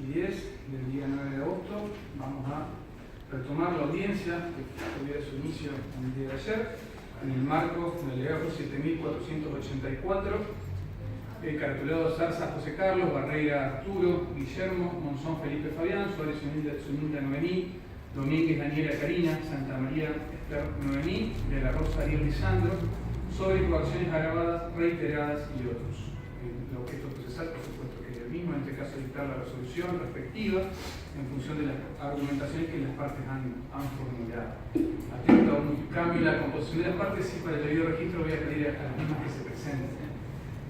y 10 del día 9 de agosto. Vamos a retomar la audiencia que tuviera su inicio el día de ayer, en el marco del legajo 7484, cartulado Zarza José Carlos, Barreira Arturo, Guillermo, Monzón Felipe Fabián, Suárez Zunilda Noemí, Domínguez Daniela Karina, Santa María Esther Noemí, de la Rosa Ariel Lisandro, sobre coacciones agravadas, reiteradas y otros. El objeto procesal, por supuesto, que es el mismo, en este caso dictar la resolución respectiva en función de las argumentaciones que las partes han formulado. Atento a un cambio en la composición de las partes, sí, para el debido registro voy a pedir a las mismas que se presenten.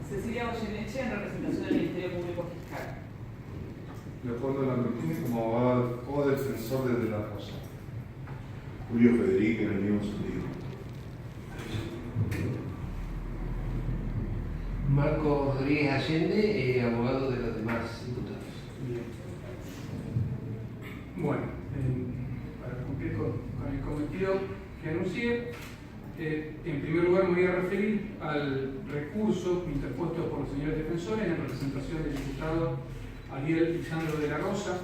Cecilia Goyeneche, en representación del Ministerio Público Fiscal. Leopoldo Lambertini, como abogado o defensor desde la Rosa. Julio Federico, en el mismo sentido. Marcos Rodríguez Allende, abogado de los demás diputados. Bien. Bueno, para cumplir con el cometido que anuncié, en primer lugar me voy a referir al recurso interpuesto por los señores defensores en representación del diputado Ariel Lisandro de la Rosa.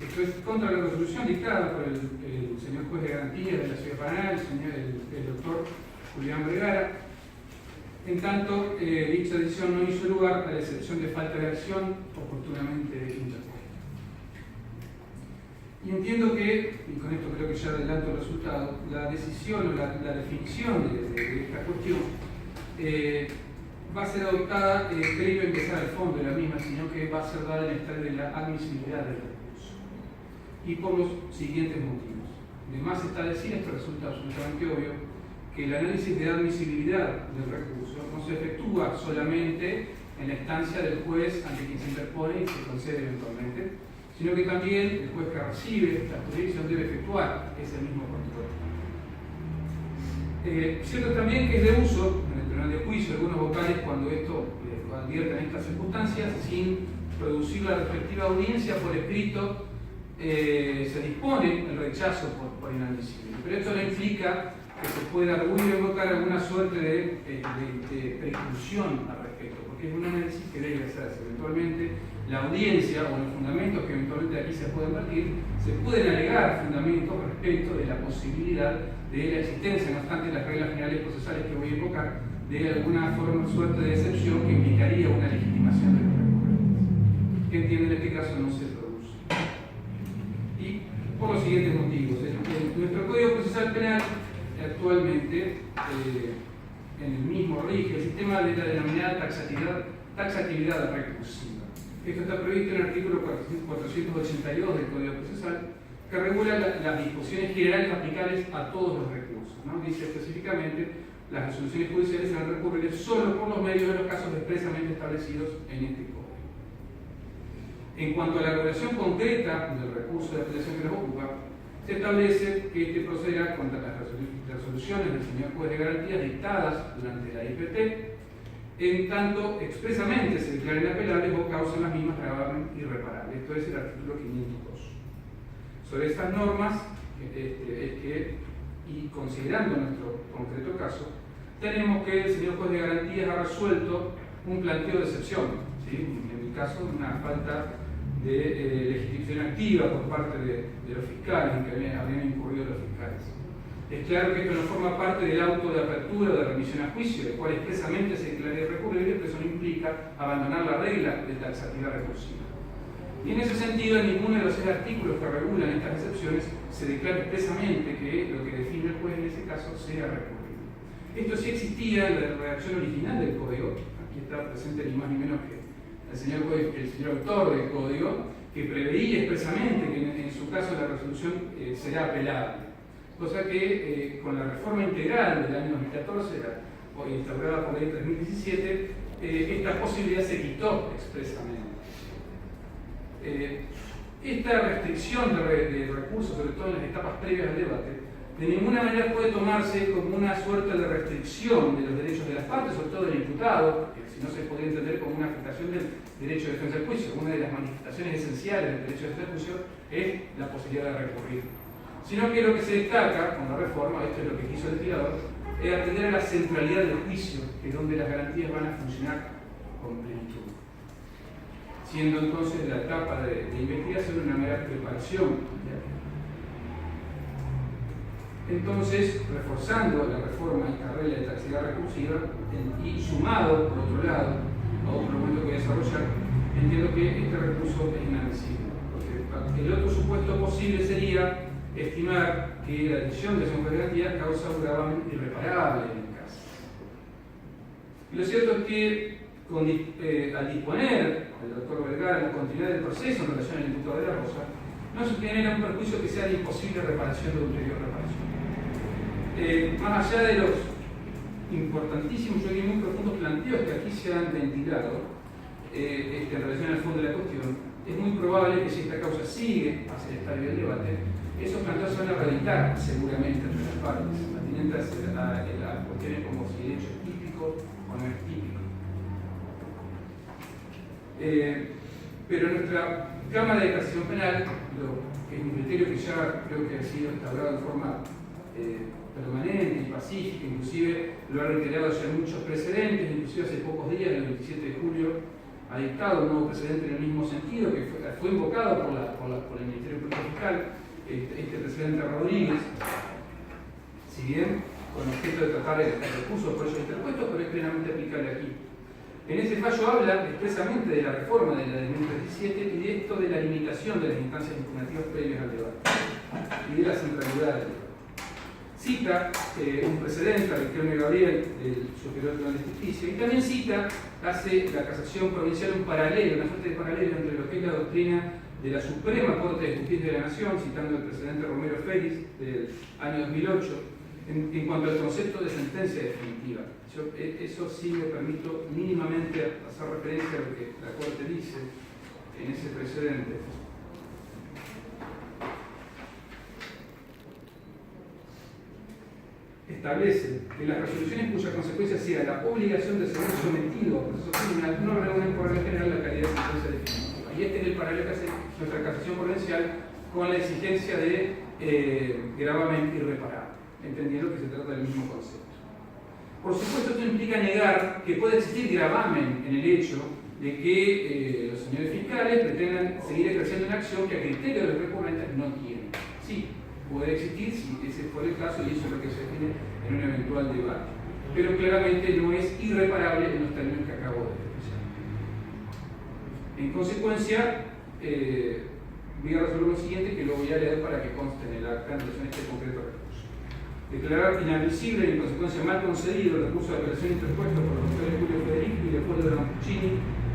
Esto es contra la resolución dictada por el señor juez de garantía de la Ciudad de Paraná, el doctor Julián Vergara. En tanto, dicha decisión no hizo lugar a la excepción de falta de acción oportunamente interpuesta. Y entiendo que, y con esto creo que ya adelanto el resultado, la decisión o la definición de esta cuestión va a ser adoptada previo a empezar el fondo de la misma, sino que va a ser dada en el estado de la admisibilidad del recurso. Y por los siguientes motivos. De más está decir, esto resulta absolutamente obvio, que el análisis de admisibilidad del recurso no se efectúa solamente en la instancia del juez ante quien se interpone y se concede eventualmente, sino que también el juez que recibe la jurisdicción debe efectuar ese mismo control. Cierto también que es de uso en el tribunal de juicio algunos vocales cuando esto advierten estas circunstancias, sin producir la respectiva audiencia por escrito, se dispone el rechazo por inadmisible. Pero esto no implica que se pueda arguir o invocar alguna suerte de preclusión al respecto, porque es un análisis que debe hacerse. Eventualmente, la audiencia o los fundamentos que eventualmente aquí se pueden partir, se pueden alegar fundamentos respecto de la posibilidad de la existencia, no obstante las reglas generales procesales que voy a invocar, de alguna forma, suerte de excepción que implicaría una legitimación de los recurrentes, que entiendo en este caso no se produce. Y por los siguientes motivos. Nuestro Código Procesal Penal actualmente en el mismo rige el sistema de la denominada taxatividad recursiva. Esto está previsto en el artículo 482 del Código Procesal, que regula las disposiciones generales aplicables a todos los recursos, ¿no? Dice específicamente las resoluciones judiciales serán recurribles solo por los medios de los casos expresamente establecidos en este Código. En cuanto a la regulación concreta del recurso de apelación que nos ocupa, se establece que este procederá contra las resoluciones del señor juez de garantías dictadas durante la IPP, en tanto expresamente se declaren apelables o causan las mismas gravamen irreparable. Esto es el artículo 502. Sobre estas normas, y considerando nuestro concreto caso, tenemos que el señor juez de garantías ha resuelto un planteo de excepción, ¿sí? En el caso de una falta de legitimación activa por parte de los fiscales, en que habrían incurrido los fiscales. Es claro que esto no forma parte del auto de apertura o de remisión a juicio, el cual expresamente se declara irrecurrible, pero eso no implica abandonar la regla de taxatividad recursiva. Y en ese sentido, en ninguno de los 6 artículos que regulan estas excepciones se declara expresamente que lo que define el juez en ese caso sea recurrible. Esto sí existía en la redacción original del Código, aquí está presente ni más ni menos que el señor autor del Código, que preveía expresamente que en su caso la resolución será apelable. Cosa que con la reforma integral del año 2014, instaurada por la ley 3017, esta posibilidad se quitó expresamente. Esta restricción de recursos, sobre todo en las etapas previas al debate, de ninguna manera puede tomarse como una suerte de restricción de los derechos de las partes, sobre todo del imputado, que si no se podría entender como una afectación del derecho de defensa del juicio. Una de las manifestaciones esenciales del derecho de defensa del juicio es la posibilidad de recurrir. Sino que lo que se destaca con la reforma, esto es lo que quiso el legislador, es atender a la centralidad del juicio, que es donde las garantías van a funcionar con plenitud. siendo entonces la etapa de investigación una mera preparación. Entonces, reforzando la reforma en carrera de taxidad recursiva y sumado, por otro lado, a otro momento que voy a desarrollar, entiendo que este recurso es inadmisible. Porque el otro supuesto posible sería estimar que la decisión de acción de garantía causa un gravamen irreparable en el caso. Y lo cierto es que al disponer el doctor Vergara la continuidad del proceso en relación al imputado de la Rosa, no se genera un perjuicio que sea de imposible reparación de ulterior reparación. Más allá de los importantísimos y muy profundos planteos que aquí se han ventilado en relación al fondo de la cuestión, es muy probable que si esta causa sigue hacia el estadio del debate, esos planteos se van a reeditar seguramente entre las partes, atinentes a cuestiones como si el hecho es típico o no es típico. Pero nuestra Cámara de Casación Penal, que es un criterio que ya creo que ha sido instaurado de forma permanente y pacífica, inclusive lo ha reiterado ya en muchos precedentes, inclusive hace pocos días, el 27 de julio, ha dictado un nuevo precedente en el mismo sentido, que fue invocado por el Ministerio Público Fiscal, este presidente Rodríguez, si bien con objeto de tratar el recurso por ello interpuesto, pero es plenamente aplicable aquí. En ese fallo habla expresamente de la reforma de la de 2017 y de esto de la limitación de las instancias impugnativas previas al debate y de la centralidad del debate. Cita un precedente al Riquelme Gabriel del Superior Tribunal de Justicia y también hace la casación provincial un paralelo, una suerte de paralelo entre lo que es la doctrina de la Suprema Corte de Justicia de la Nación, citando el precedente Romero Félix del año 2008, en cuanto al concepto de sentencia definitiva. Eso sí me permito mínimamente hacer referencia a lo que la Corte dice en ese precedente. Establece que las resoluciones cuya consecuencia sea la obligación de ser sometido a proceso criminal no reúnen por regla general la calidad de sentencia definitiva. Y este es el paralelo que hace nuestra casación provincial con la exigencia de gravamen irreparable, entendiendo que se trata del mismo concepto. Por supuesto, esto implica negar que puede existir gravamen en el hecho de que los señores fiscales pretendan seguir ejerciendo una acción que a criterio de los recurrentes no tienen. Sí, puede existir si ese fue el caso y eso es lo que se define en un eventual debate. Pero claramente no es irreparable en los términos que acabo de expresar. En consecuencia, voy a resolver lo siguiente, que lo voy a leer para que conste en el acta en relación a este concreto recurso. Declarar inadmisible y en consecuencia mal concedido el recurso de apelación interpuesto por los doctores Julio Federico y Leopoldo de Lampuccini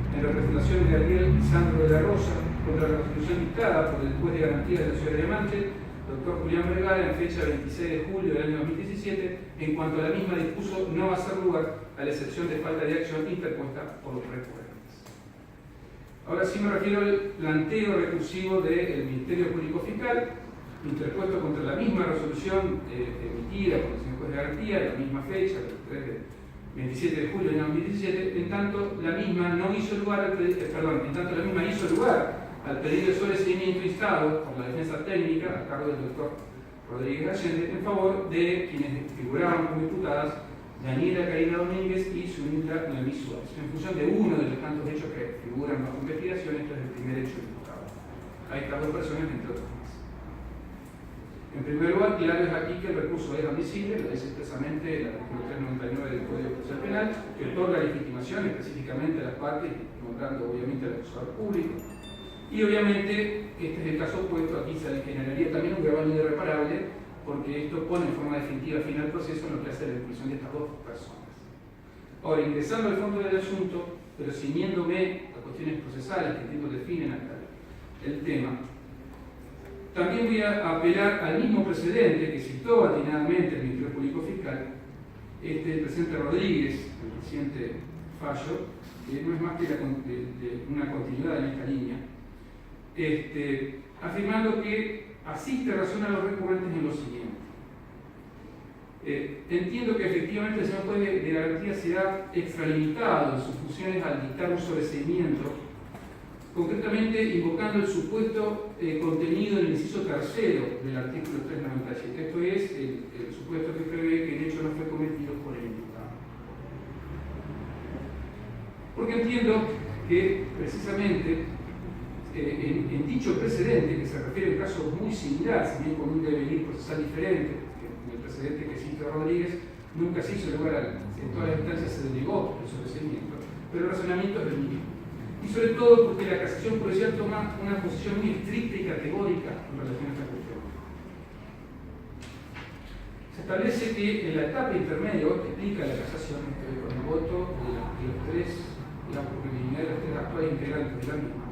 en representación de Ariel Sandro de la Rosa contra la resolución dictada por el juez de garantía de la ciudad de Diamante, doctor Julián Vergara, en fecha 26 de julio del año 2017, en cuanto a la misma dispuso no hacer lugar a la excepción de falta de acción interpuesta por los recurrentes. Ahora sí me refiero al planteo recursivo del Ministerio Público Fiscal, interpuesto contra la misma resolución emitida por el señor juez de garantía, en la misma fecha, el 27 de julio del año 2017, en tanto la misma hizo lugar al pedido de sobreseimiento instado por la defensa técnica a cargo del doctor Rodríguez Allende en favor de quienes figuraban como imputadas Daniela Karina Domínguez y Sunita Noemí Suárez, en función de uno de los tantos hechos que figuran bajo investigación. Esto es el primer hecho imputado a estas dos personas, entre otros más. En primer lugar, claro es aquí que el recurso es admisible, lo dice expresamente el artículo 399 del Código Procesal Penal, que otorga legitimación específicamente a las partes, nombrando obviamente al acusador público. Y obviamente, este es el caso opuesto, aquí se generaría también un gravamen irreparable, porque esto pone en forma definitiva fin al proceso en lo que hace la inclusión de estas dos personas. Ahora, ingresando al fondo del asunto, pero ciñéndome a cuestiones procesales que entiendo definen acá el tema, también voy a apelar al mismo precedente que citó atinadamente el Ministerio Público Fiscal, el presidente Rodríguez, el reciente fallo, que no es más que una continuidad en esta línea, afirmando que asiste razón a los recurrentes en lo siguiente. Entiendo que efectivamente el señor juez de garantía será extralimitado en sus funciones al dictar un sobreseimiento, concretamente invocando el supuesto contenido en el inciso tercero del artículo 397. Esto es el supuesto que prevé que el hecho no fue cometido por el imputado. Porque entiendo que precisamente en dicho precedente, que se refiere a un caso muy similar, si bien con un devenir procesal diferente, que en el precedente que cita Rodríguez, nunca se hizo lugar, en todas las instancias se denegó el sobreseimiento, pero el razonamiento es el mismo. Y sobre todo porque la casación judicial toma una posición muy estricta y categórica en relación a esta cuestión. Se establece que en la etapa intermedia, que explica la casación, con el voto de los tres, la unanimidad de los tres actuales integrantes de la misma,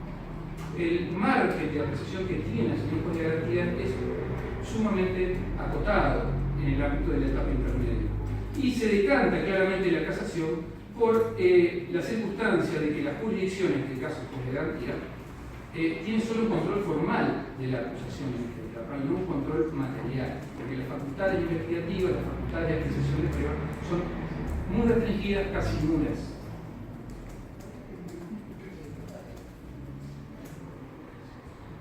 el margen de apreciación que tiene el señor de garantía es sumamente acotado en el ámbito de la etapa intermedia. Y se decanta claramente la casación por la circunstancia de que la jurisdicción, en este caso el juez de garantía, tiene solo un control formal de la acusación en esta etapa y no un control material, porque las facultades investigativas, las facultades de apreciación de pruebas son muy restringidas, casi nulas.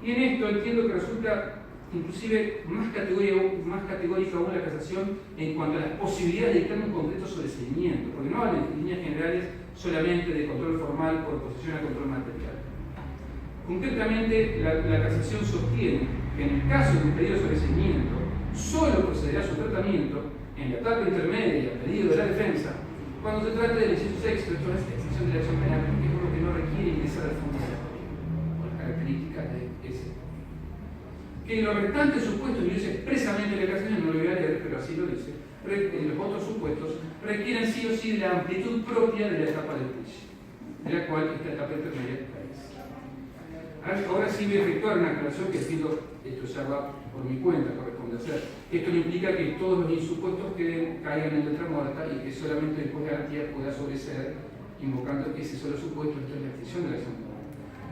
Y en esto entiendo que resulta inclusive más categórica aún la casación en cuanto a las posibilidades de dictar un concreto sobreseimiento, porque no hablan en líneas generales solamente de control formal por oposición a control material. Concretamente, la casación sostiene que en el caso de un pedido de sobreseimiento, solo procederá a su tratamiento en la etapa intermedia, pedido de la defensa, cuando se trate del inciso sexto, esto es extinción de la acción penal, que es lo que no requiere ingresar al fondo de la por las características de ese. Que los restantes supuestos, y dice expresamente la casación, no lo voy a leer, pero así lo dice, los otros supuestos requieren sí o sí de la amplitud propia de la etapa del juicio, de la cual esta etapa intermedia carece. Ahora sí voy a efectuar una aclaración que pido, esto ya va por mi cuenta, corresponde hacer. Esto no implica que todos los insupuestos caigan en letra muerta y que solamente el juez de garantía pueda sobreseer invocando ese solo supuesto, entonces la extinción de la acción penal.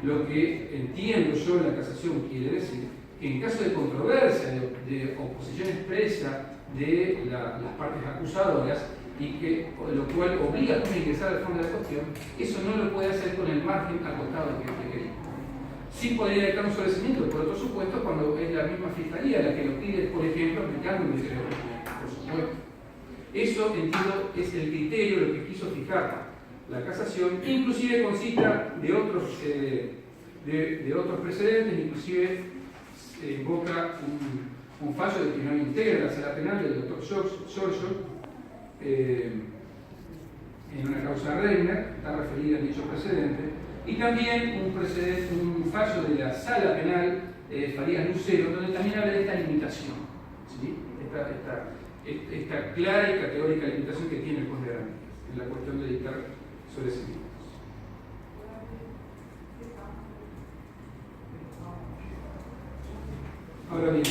Lo que entiendo yo en la casación quiere decir que en caso de controversia, de oposición expresa de las partes acusadoras, y que, lo cual obliga a ingresar al fondo de la cuestión, eso no lo puede hacer con el margen acotado que requerimos. Sí podría dictar un sobreseimiento, por otro supuesto, cuando es la misma fiscalía la que lo pide, por ejemplo, aplicando un decreto, por supuesto. Eso, entiendo, es el criterio, lo que quiso fijar la casación, inclusive con cita de otros precedentes, inclusive invoca un fallo de que no integra la sala penal del doctor Giorgio en una causa Reina, está referida en dicho precedente, y también un fallo de la sala penal Farías Lucero, donde también habla de esta limitación, ¿sí? esta clara y categórica limitación que tiene el juez de garantías en la cuestión de dictar sobreseimientos. Ahora bien,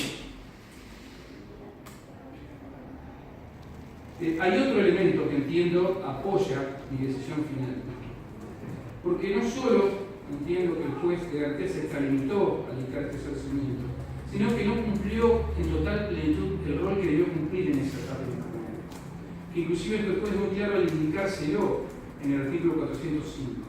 hay otro elemento que entiendo apoya mi decisión final. Porque no solo entiendo que el juez de garantía se extralimitó al dictar este sobreseimiento, sino que no cumplió en total plenitud el rol que debió cumplir en esa etapa intermedia. Que inclusive esto el juez es muy claro al indicárselo en el artículo 405.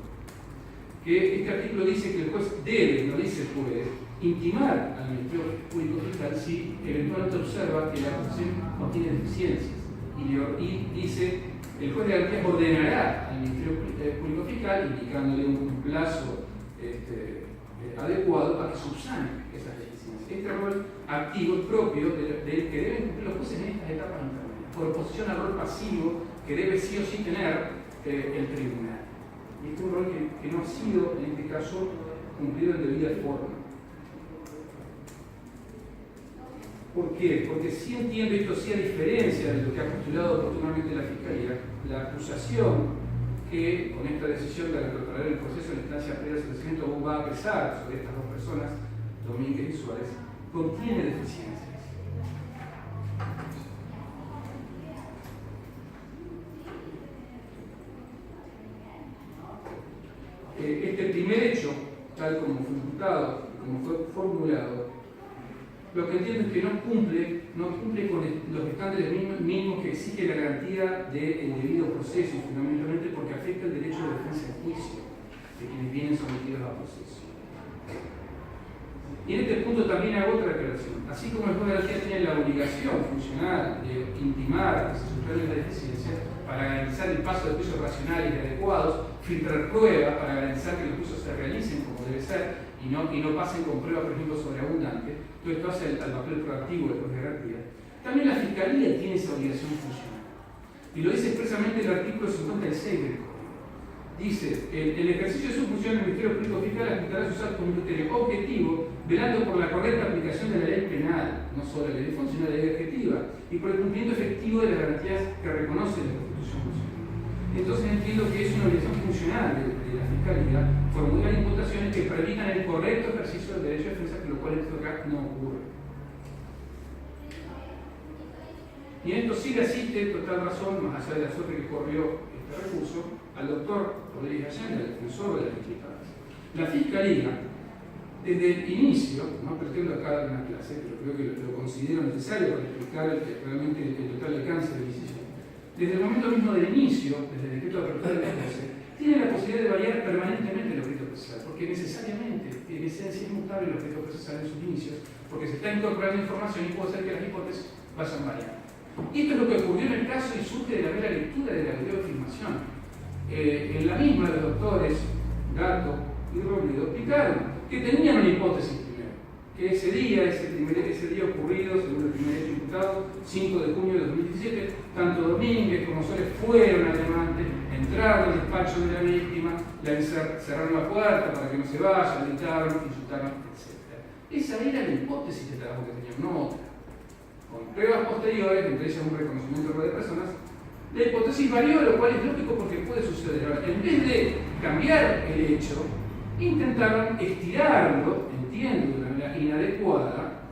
Que este artículo dice que el juez debe, no dice puede, intimar al Ministerio Público Fiscal si eventualmente observa que la acusación contiene deficiencias. Y dice, el juez de garantías ordenará al Ministerio Público Fiscal, indicándole un plazo adecuado para que subsane esas deficiencias. Este rol activo propio del que deben cumplir los jueces en estas etapas intermedias, por oposición al rol pasivo que debe sí o sí tener el tribunal. Y este es un rol que no ha sido, en este caso, cumplido en debida forma. ¿Por qué? Porque sí entiendo, esto sí a diferencia de lo que ha postulado oportunamente la Fiscalía, la acusación que con esta decisión de retroceder el proceso en la instancia previa del sobreseimiento va a pesar sobre estas dos personas, Domínguez y Suárez, contiene deficiencias. Este primer hecho, tal como fue imputado, como fue formulado, lo que entiendo es que no cumple con los estándares mínimos que exige la garantía del debido proceso, y fundamentalmente porque afecta el derecho de defensa en juicio de quienes vienen sometidos a proceso. Y en este punto también hago otra aclaración. Así como el juez de garantía tiene la obligación funcional de intimar a que se superen las deficiencias para garantizar el paso de juicios racionales y adecuados filtrar pruebas para garantizar que los usos se realicen como debe ser y no pasen con pruebas, por ejemplo, sobreabundantes. Todo esto hace al papel proactivo de de garantía. También la Fiscalía tiene esa obligación funcional. Y lo dice expresamente el artículo 56 del Código. Dice, el ejercicio de su función del Ministerio Público Fiscal aplicará sus actos con un criterio objetivo, velando por la correcta aplicación de la ley penal, no solo la ley de función, sino la ley objetiva, y por el cumplimiento efectivo de las garantías que reconoce la Constitución Nacional. Entonces entiendo que es una obligación funcional de la Fiscalía formular imputaciones que permitan el correcto ejercicio del derecho de defensa, que lo cual en este caso no ocurre. Y en esto sí le asiste total razón, más allá de la suerte que corrió este recurso, al doctor Rodríguez Allende, el defensor de la legislatura. La Fiscalía, desde el inicio, no pretendo acá dar una clase, pero creo que lo considero necesario para explicar realmente el total alcance de la decisión. Desde el momento mismo del inicio, desde el decreto de apertura de la clase, tiene la posibilidad de variar permanentemente el objeto procesal, porque necesariamente, en esencia, es mutable el objeto procesal en sus inicios, porque se está incorporando información y puede ser que las hipótesis vayan variando. Y esto es lo que ocurrió en el caso y surge de la mera lectura de la videofilmación. En la misma, los doctores Gato y Robledo explicaron que tenían una hipótesis primero, que ese día ocurrido, según el primer hecho imputado, 5 de junio de 2017, tanto Domínguez como Soles fueron al demande, entraron al despacho de la víctima, cerraron la puerta para que no se vaya, gritaron, insultaron, etc. Esa era la hipótesis de trabajo que tenían, no otra. Con pruebas posteriores, entre ellas un reconocimiento de personas, la hipótesis varió, lo cual es lógico porque puede suceder. Ahora, en vez de cambiar el hecho, intentaron estirarlo, entiendo, de una manera inadecuada,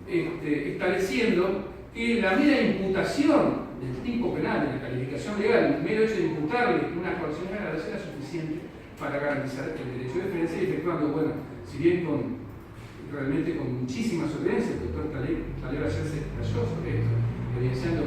estableciendo que la mera imputación del tipo penal, de la calificación legal, el mero hecho de imputarle una coacción legal era suficiente para garantizar el derecho de defensa y efectuando, bueno, si bien realmente con muchísima solvencia, el doctor Talero ayer se explayó sobre esto, evidenciando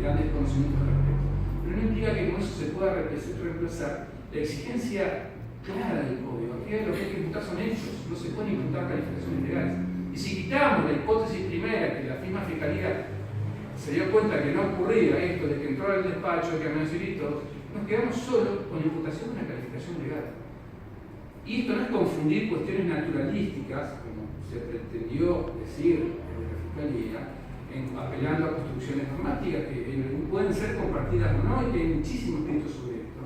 grandes conocimientos al respecto. Pero no implica que con eso se pueda reemplazar la exigencia clara del código. Aquí lo que hay que imputar son hechos, no se pueden imputar calificaciones legales. Y si quitamos la hipótesis primera, que la misma Fiscalía se dio cuenta que no ocurría esto, de que entró al despacho, de que amenazó y todo, nos quedamos solo con la imputación de una calificación legal. Y esto no es confundir cuestiones naturalísticas, como se pretendió decir en la Fiscalía, apelando a construcciones normáticas que pueden ser compartidas o no, y que hay muchísimo escrito sobre esto.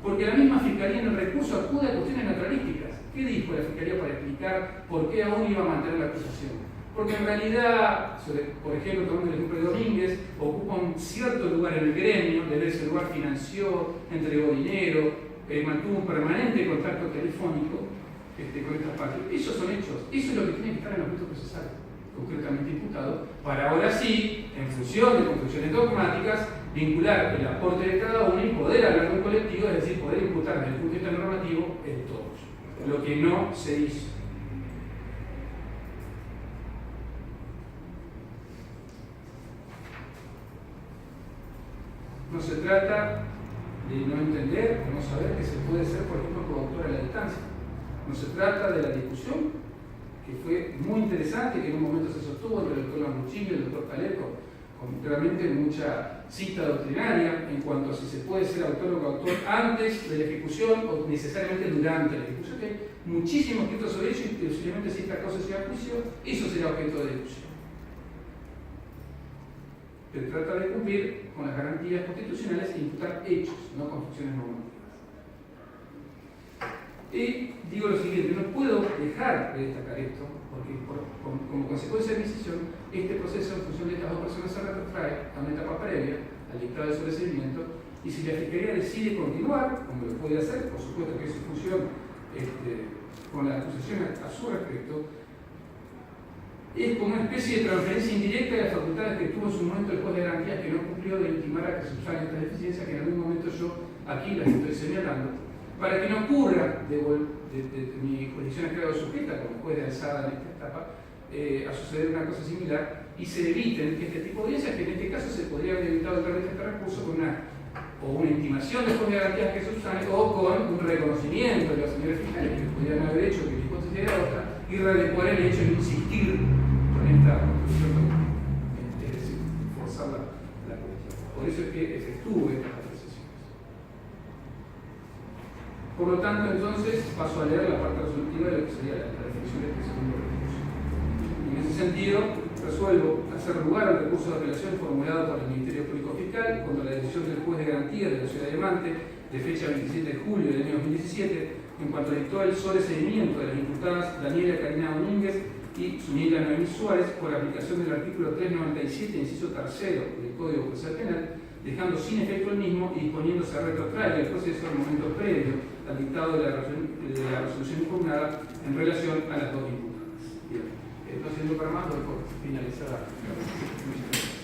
Porque la misma Fiscalía en el recurso acude a cuestiones naturalísticas. ¿Qué dijo la Fiscalía para explicar por qué aún iba a mantener la acusación? Porque en realidad, por ejemplo, tomando el ejemplo de Domínguez, ocupa un cierto lugar en el gremio, desde ese lugar financió, entregó dinero, mantuvo un permanente contacto telefónico con estas partes. Esos son hechos, eso es lo que tiene que estar en el objeto procesal, concretamente imputado, para ahora sí, en función de construcciones dogmáticas, vincular el aporte de cada uno y poder hablar de un colectivo, es decir, poder imputar desde el punto de vista normativo en todos, lo que no se hizo. No se trata de no entender o no saber que se puede ser, por ejemplo, coautor a la distancia. No se trata de la discusión, que fue muy interesante, que en un momento se sostuvo entre el doctor Lamuchín y el doctor Caleco, con realmente mucha cita doctrinaria en cuanto a si se puede ser autor o coautor antes de la ejecución o necesariamente durante la ejecución. Hay muchísimos escritos sobre ello y posiblemente si esta causa sea juicio, eso será objeto de discusión. Se trata de cumplir con las garantías constitucionales e imputar hechos, no construcciones normativas. Y digo lo siguiente, no puedo dejar de destacar esto, porque como consecuencia de mi decisión, este proceso en función de estas dos personas se retrotrae a una etapa previa, al dictado de sobreseimiento, y si la Fiscalía decide continuar, como lo puede hacer, por supuesto que es su función con la acusación a su respecto, es como una especie de transferencia indirecta de las facultades que tuvo en su momento el juez de garantías que no cumplió de intimar a que subsanen estas deficiencias que en algún momento yo aquí las estoy señalando, para que no ocurra de mi jurisdicción ha quedado sujeta como juez de alzada en esta etapa a suceder una cosa similar y se eviten este tipo de audiencias que en este caso se podría haber evitado a través de este recurso con una intimación de juez de garantías que subsane o con un reconocimiento de los señores fiscales que podrían haber hecho que la hipótesis era otra y readecuar el hecho de insistir con esta construcción, es decir, forzar la cuestión. Por eso es que efectúe estas apreciaciones. Por lo tanto, entonces, paso a leer la parte resolutiva de lo que sería la definición de este segundo recurso. En ese sentido, resuelvo hacer lugar al recurso de apelación formulado por el Ministerio Público Fiscal contra la decisión del juez de garantía de la ciudad de Diamante de fecha 27 de julio del año 2017 en cuanto dictó el sobreseimiento de las imputadas Daniela Karina Domínguez y Zuniga Noemí Suárez por aplicación del artículo 397, inciso tercero del Código Procesal Penal, dejando sin efecto el mismo y disponiéndose a retrotraer el proceso al momento previo al dictado de la resolución impugnada en relación a las dos imputadas. Bien, no siendo para más, doy por finalizada la resolución.